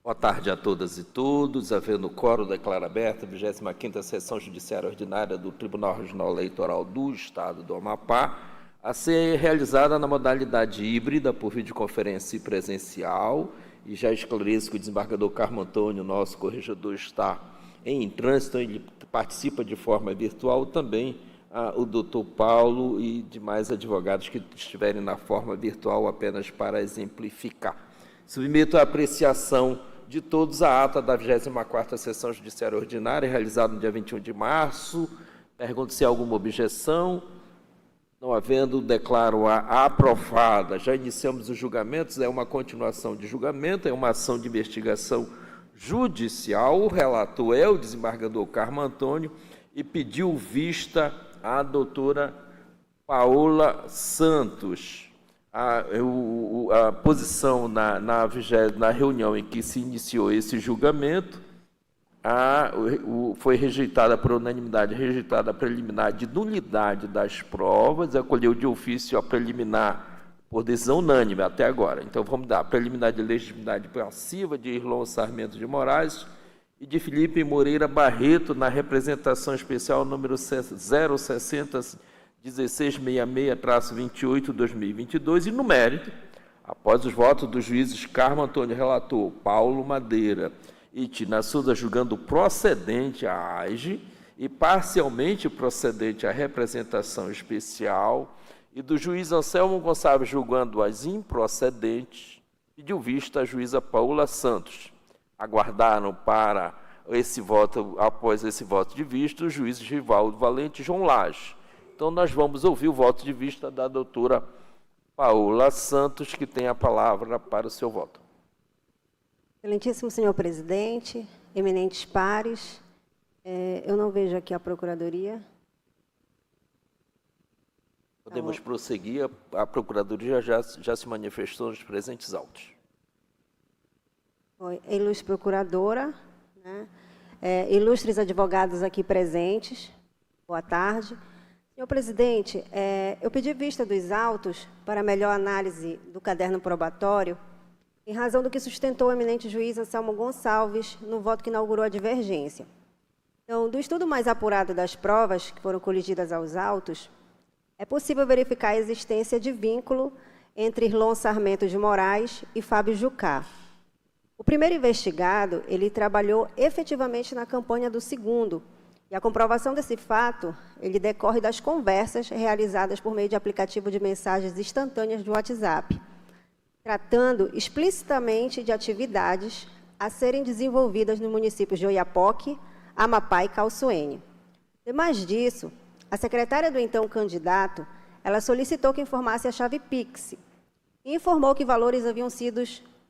Boa tarde a todas e todos. Havendo quórum, declaro aberta a 25ª Sessão Judiciária Ordinária do Tribunal Regional Eleitoral do Estado do Amapá, a ser realizada na modalidade híbrida, por videoconferência e presencial. E já esclareço que o desembargador Carmo Antônio, nosso corregedor, está em trânsito, ele participa de forma virtual, também o doutor Paulo e demais advogados que estiverem na forma virtual, apenas para exemplificar. Submeto à apreciação de todos a ata da 24ª Sessão Judiciária Ordinária, realizada no dia 21 de março. Pergunto se há alguma objeção. Não havendo, declaro-a aprovada. Já iniciamos os julgamentos, é uma continuação de julgamento, é uma ação de investigação judicial. O relator é o desembargador Carmo Antônio e pediu vista à doutora Paola Santos. A posição na reunião em que se iniciou esse julgamento foi rejeitada por unanimidade, rejeitada a preliminar de nulidade das provas, acolheu de ofício a preliminar por decisão unânime até agora. Então, vamos dar a preliminar de legitimidade passiva de Irlon Sarmento de Moraes e de Felipe Moreira Barreto na representação especial número 060 1666-28/2022, e no mérito, após os votos dos juízes Carmo Antônio, relator, Paulo Madeira e Tina Souza, julgando procedente a AGE e parcialmente procedente a representação especial, e do juiz Anselmo Gonçalves julgando as improcedentes, pediu vista a juíza Paola Santos. Aguardaram para esse voto, após esse voto de vista, os juízes Rivaldo Valente e João Lage. Então, nós vamos ouvir o voto de vista da doutora Paola Santos, que tem a palavra para o seu voto. Excelentíssimo senhor presidente, eminentes pares, eu não vejo aqui a Procuradoria. Podemos prosseguir, a Procuradoria já se manifestou nos presentes autos. Ilustre Procuradora, né? Ilustres advogados aqui presentes, boa tarde. Senhor presidente, eu pedi vista dos autos para melhor análise do caderno probatório, em razão do que sustentou o eminente juiz Anselmo Gonçalves no voto que inaugurou a divergência. Então, do estudo mais apurado das provas que foram coligidas aos autos, é possível verificar a existência de vínculo entre Irlon Sarmento de Moraes e Fábio Jucá. O primeiro investigado, ele trabalhou efetivamente na campanha do segundo, e a comprovação desse fato, ele decorre das conversas realizadas por meio de aplicativo de mensagens instantâneas de WhatsApp, tratando explicitamente de atividades a serem desenvolvidas nos municípios de Oiapoque, Amapá e Calçoene. Demais disso, a secretária do então candidato, ela solicitou que informasse a chave Pix e informou que valores haviam sido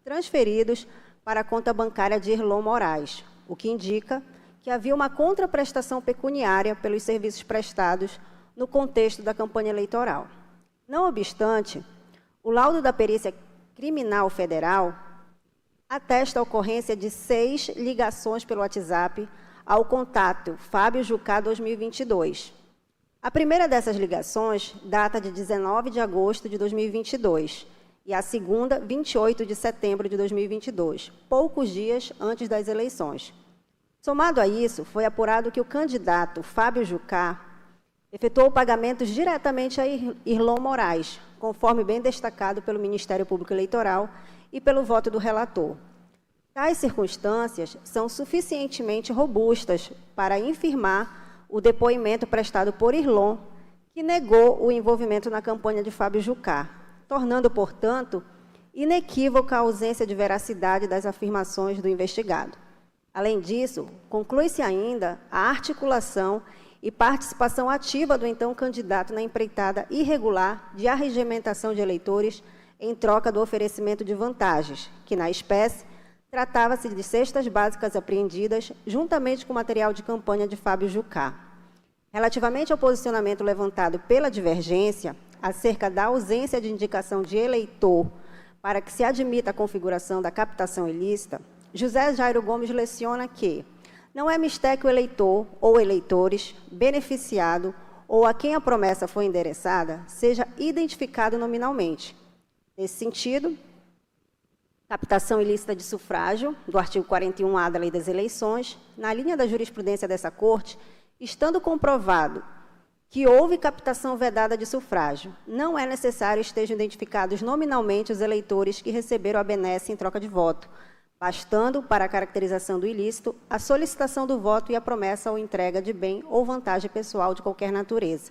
transferidos para a conta bancária de Irlon Moraes, o que indica que havia uma contraprestação pecuniária pelos serviços prestados no contexto da campanha eleitoral. Não obstante, o laudo da Perícia Criminal Federal atesta a ocorrência de 6 ligações pelo WhatsApp ao contato Fábio Jucá 2022. A primeira dessas ligações data de 19 de agosto de 2022 e a segunda, 28 de setembro de 2022, poucos dias antes das eleições. Somado a isso, foi apurado que o candidato Fábio Jucá efetuou pagamentos diretamente a Irlon Moraes, conforme bem destacado pelo Ministério Público Eleitoral e pelo voto do relator. Tais circunstâncias são suficientemente robustas para infirmar o depoimento prestado por Irlon, que negou o envolvimento na campanha de Fábio Jucá, tornando, portanto, inequívoca a ausência de veracidade das afirmações do investigado. Além disso, conclui-se ainda a articulação e participação ativa do então candidato na empreitada irregular de arregimentação de eleitores em troca do oferecimento de vantagens, que, na espécie, tratava-se de cestas básicas apreendidas juntamente com o material de campanha de Fábio Jucá. Relativamente ao posicionamento levantado pela divergência acerca da ausência de indicação de eleitor para que se admita a configuração da captação ilícita, José Jairo Gomes leciona que não é mister que o eleitor ou eleitores, beneficiado ou a quem a promessa foi endereçada, seja identificado nominalmente. Nesse sentido, captação ilícita de sufrágio, do artigo 41A da Lei das Eleições, na linha da jurisprudência dessa Corte, estando comprovado que houve captação vedada de sufrágio, não é necessário estejam identificados nominalmente os eleitores que receberam a benesse em troca de voto, bastando, para a caracterização do ilícito, a solicitação do voto e a promessa ou entrega de bem ou vantagem pessoal de qualquer natureza.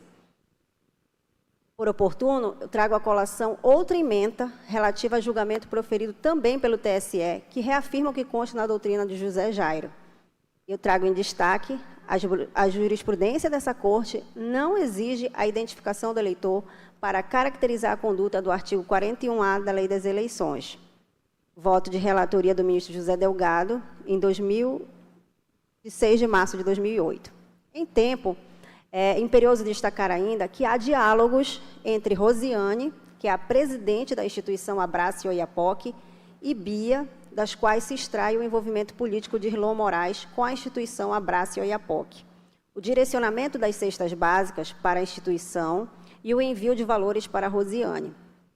Por oportuno, eu trago à colação outra ementa relativa a julgamento proferido também pelo TSE, que reafirma o que consta na doutrina de José Jairo. Eu trago em destaque a jurisprudência dessa Corte não exige a identificação do eleitor para caracterizar a conduta do artigo 41A da Lei das Eleições. Voto de relatoria do ministro José Delgado, de 6 de março de 2008. Em tempo, é imperioso destacar ainda que há diálogos entre Rosiane, que é a presidente da instituição Abrace Oiapoque, e Bia, das quais se extrai o envolvimento político de Irlon Moraes com a instituição Abrace Oiapoque, o direcionamento das cestas básicas para a instituição e o envio de valores para a Rosiane.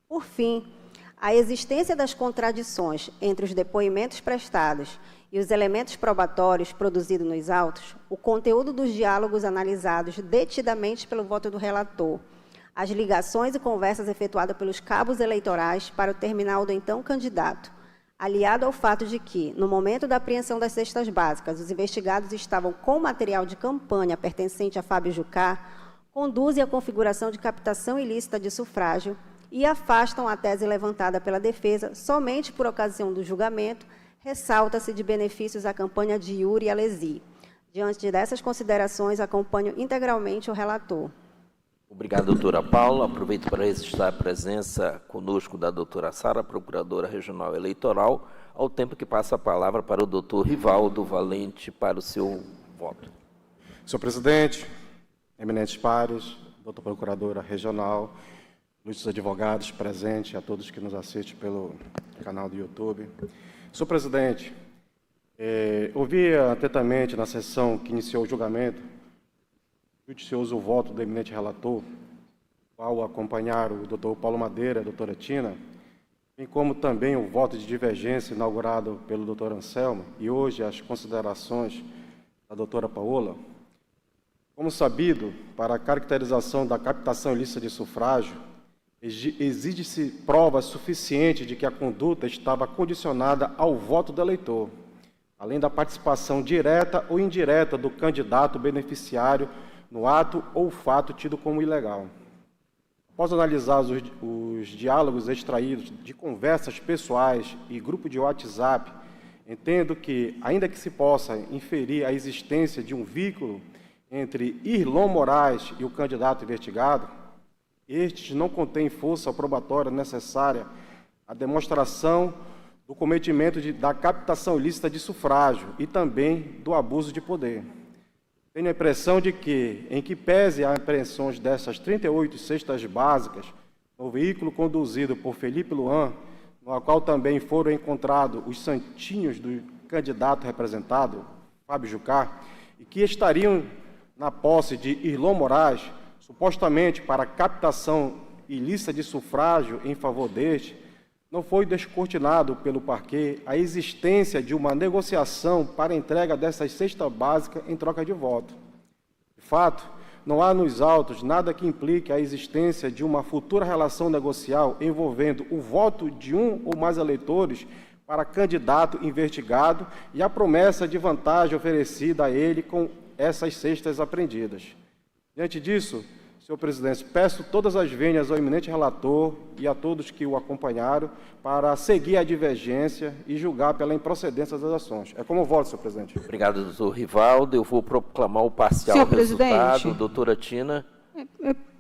Por fim, a existência das contradições entre os depoimentos prestados e os elementos probatórios produzidos nos autos, o conteúdo dos diálogos analisados detidamente pelo voto do relator, as ligações e conversas efetuadas pelos cabos eleitorais para o terminal do então candidato, aliado ao fato de que, no momento da apreensão das cestas básicas, os investigados estavam com material de campanha pertencente a Fábio Jucá, conduzem à configuração de captação ilícita de sufrágio e afastam a tese levantada pela defesa somente por ocasião do julgamento, ressalta-se de benefícios à campanha de Yuri Alesi. Diante dessas considerações, acompanho integralmente o relator. Obrigado, doutora Paula. Aproveito para registrar a presença conosco da doutora Sara, procuradora regional eleitoral, ao tempo que passa a palavra para o doutor Rivaldo Valente para o seu voto. Senhor presidente, eminentes pares, doutora procuradora regional, ilustres advogados presentes, a todos que nos assistem pelo canal do YouTube. Senhor presidente, ouvi atentamente na sessão que iniciou o julgamento, judicioso o voto do eminente relator, ao acompanhar o doutor Paulo Madeira e a doutora Tina, bem como também o voto de divergência inaugurado pelo doutor Anselmo e hoje as considerações da doutora Paola. Como sabido, para a caracterização da captação ilícita de sufrágio, exige-se prova suficiente de que a conduta estava condicionada ao voto do eleitor, além da participação direta ou indireta do candidato beneficiário no ato ou fato tido como ilegal. Após analisar os diálogos extraídos de conversas pessoais e grupo de WhatsApp, entendo que, ainda que se possa inferir a existência de um vínculo entre Irlon Moraes e o candidato investigado, estes não contêm força probatória necessária à demonstração do cometimento da captação ilícita de sufrágio e também do abuso de poder. Tenho a impressão de que, em que pese as apreensões dessas 38 cestas básicas no veículo conduzido por Felipe Luan, no qual também foram encontrados os santinhos do candidato representado, Fábio Jucá, e que estariam na posse de Irlon Moraes, supostamente para captação ilícita de sufrágio em favor deste, não foi descortinado pelo parquê a existência de uma negociação para a entrega dessas cestas básicas em troca de voto. De fato, não há nos autos nada que implique a existência de uma futura relação negocial envolvendo o voto de um ou mais eleitores para candidato investigado e a promessa de vantagem oferecida a ele com essas cestas apreendidas. Diante disso, senhor presidente, peço todas as vênias ao eminente relator e a todos que o acompanharam para seguir a divergência e julgar pela improcedência das ações. É como voto, senhor presidente. Obrigado, doutor Rivaldo. Eu vou proclamar o parcial senhor resultado. Presidente, doutora Tina.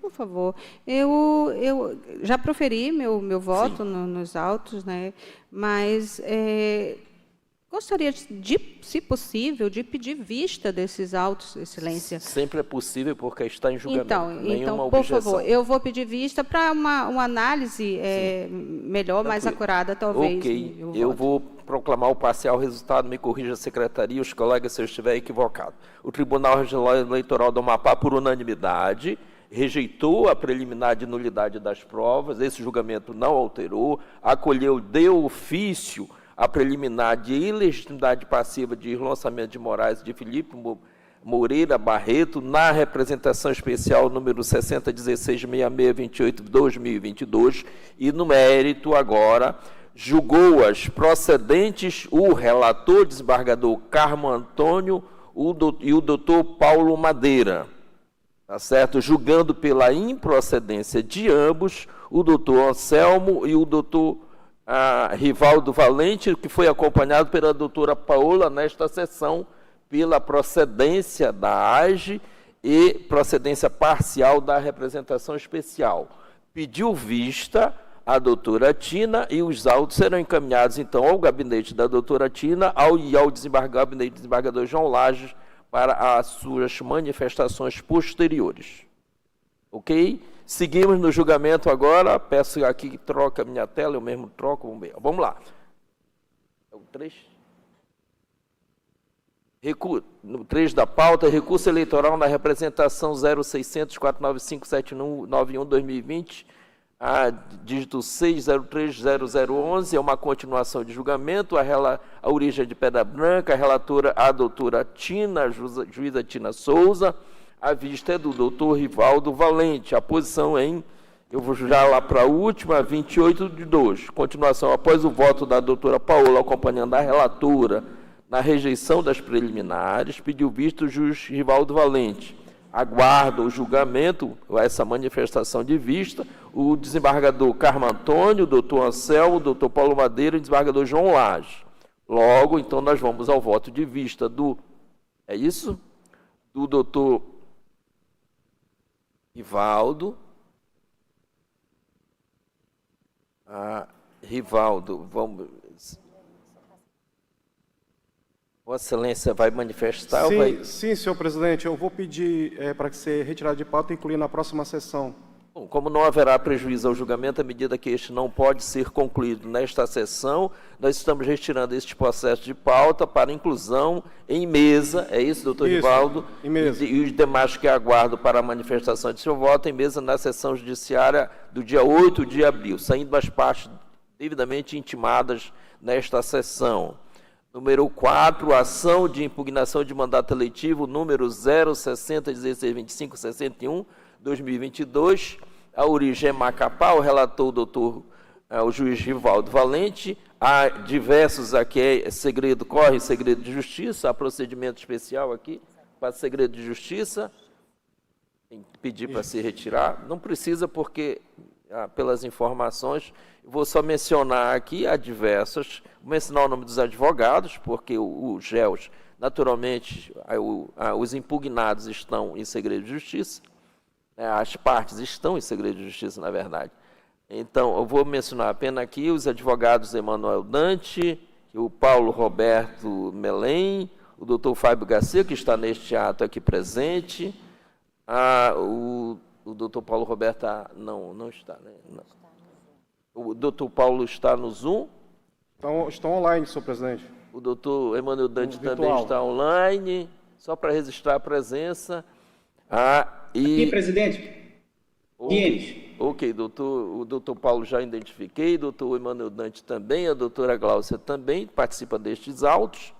por favor. Eu já proferi meu voto nos autos, né? Mas gostaria de, se possível, de pedir vista desses autos, excelência. Sempre é possível, porque está em julgamento. Então por favor, eu vou pedir vista para uma análise melhor, mais acurada, talvez. Ok, eu vou proclamar o parcial resultado, me corrija a secretaria, os colegas, se eu estiver equivocado. O Tribunal Regional Eleitoral do Amapá, por unanimidade, rejeitou a preliminar de nulidade das provas, esse julgamento não alterou, acolheu de ofício a preliminar de ilegitimidade passiva de lançamento de Moraes de Felipe Moreira Barreto, na representação especial número 60166628/2022, e no mérito agora julgou-as procedentes o relator desembargador Carmo Antônio e o doutor Paulo Madeira, tá certo? Julgando pela improcedência de ambos, o doutor Anselmo e o doutor Rivaldo Valente, que foi acompanhado pela doutora Paola nesta sessão, pela procedência da AGE e procedência parcial da representação especial. Pediu vista a doutora Tina e os autos serão encaminhados, então, ao gabinete da doutora Tina e ao gabinete do desembargador João Lages para as suas manifestações posteriores. Ok? Seguimos no julgamento agora. Peço aqui que troque a minha tela, eu mesmo troco. Vamos lá. É o 3? No 3 da pauta, recurso eleitoral na representação 0600-495-7191-2020, dígito 603011, é uma continuação de julgamento, a origem é de Pedra Branca, a relatora a doutora Tina, juíza Tina Souza, a vista é do doutor Rivaldo Valente, a posição eu vou já lá para a última, 28/2, continuação, após o voto da doutora Paola, acompanhando a relatora, na rejeição das preliminares, pediu vista o juiz Rivaldo Valente. Aguarda o julgamento, essa manifestação de vista, o desembargador Carmo Antônio, o doutor Anselmo, o doutor Paulo Madeira e o desembargador João Lages. Logo, então, nós vamos ao voto de vista do doutor Rivaldo. Rivaldo, vamos... Vossa Excelência vai manifestar? Sim, senhor presidente. Eu vou pedir para que seja retirado de pauta e incluir na próxima sessão. Bom, como não haverá prejuízo ao julgamento, à medida que este não pode ser concluído nesta sessão, nós estamos retirando este processo de pauta para inclusão em mesa. É isso, doutor Rivaldo? Em mesa. E os demais que aguardam para a manifestação de seu voto em mesa na sessão judiciária do dia 8 de abril, saindo as partes devidamente intimadas nesta sessão. Número 4, ação de impugnação de mandato eletivo, número 060162561-2022. A origem é Macapá, o relator, o juiz Rivaldo Valente. Há diversos aqui, corre segredo de justiça, há procedimento especial aqui para segredo de justiça. Tem que pedir para se retirar. Não precisa, porque, pelas informações, vou só mencionar aqui, há diversas, vou mencionar o nome dos advogados, porque os réus, naturalmente, os impugnados estão em segredo de justiça, as partes estão em segredo de justiça, na verdade. Então, eu vou mencionar apenas aqui os advogados Emanuel Dante, o Paulo Roberto Melém, o doutor Fábio Garcia, que está neste ato aqui presente, o doutor Paulo Roberto não está, né? Não. O doutor Paulo está no Zoom? Estão online, senhor presidente. O doutor Emanuel Dante também está online, só para registrar a presença. Aqui, presidente. Ok, o doutor Paulo já identifiquei, o doutor Emanuel Dante também, a doutora Gláucia também participa destes autos.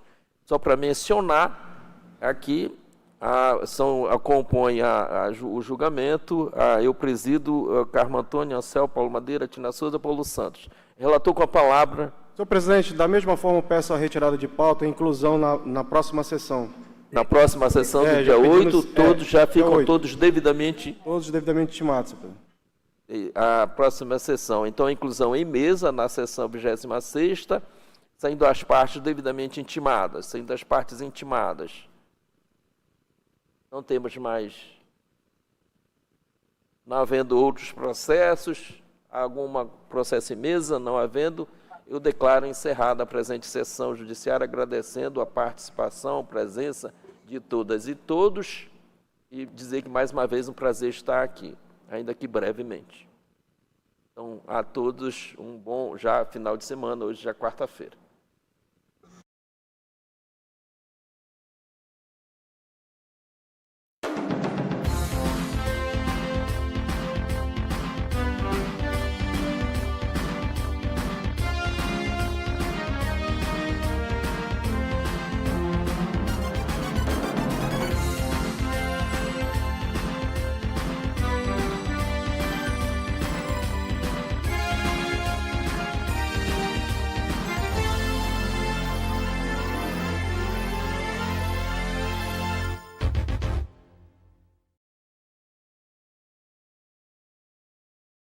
Só para mencionar aqui, compõe o julgamento, eu presido Carmo Antônio, Anselmo, Paulo Madeira, Tina Souza, Paulo Santos. Relator com a palavra. Senhor presidente, da mesma forma peço a retirada de pauta e inclusão na próxima sessão. Na próxima sessão do dia 8, todos já ficam todos devidamente... Todos devidamente intimados, senhor presidente. A próxima sessão, então, a inclusão em mesa na sessão 26ª, saindo as partes devidamente intimadas, Não temos mais, não havendo outros processos, algum processo em mesa, não havendo, eu declaro encerrada a presente sessão judiciária, agradecendo a participação, a presença de todas e todos, e dizer que, mais uma vez, um prazer estar aqui, ainda que brevemente. Então, a todos um bom final de semana, hoje já é quarta-feira.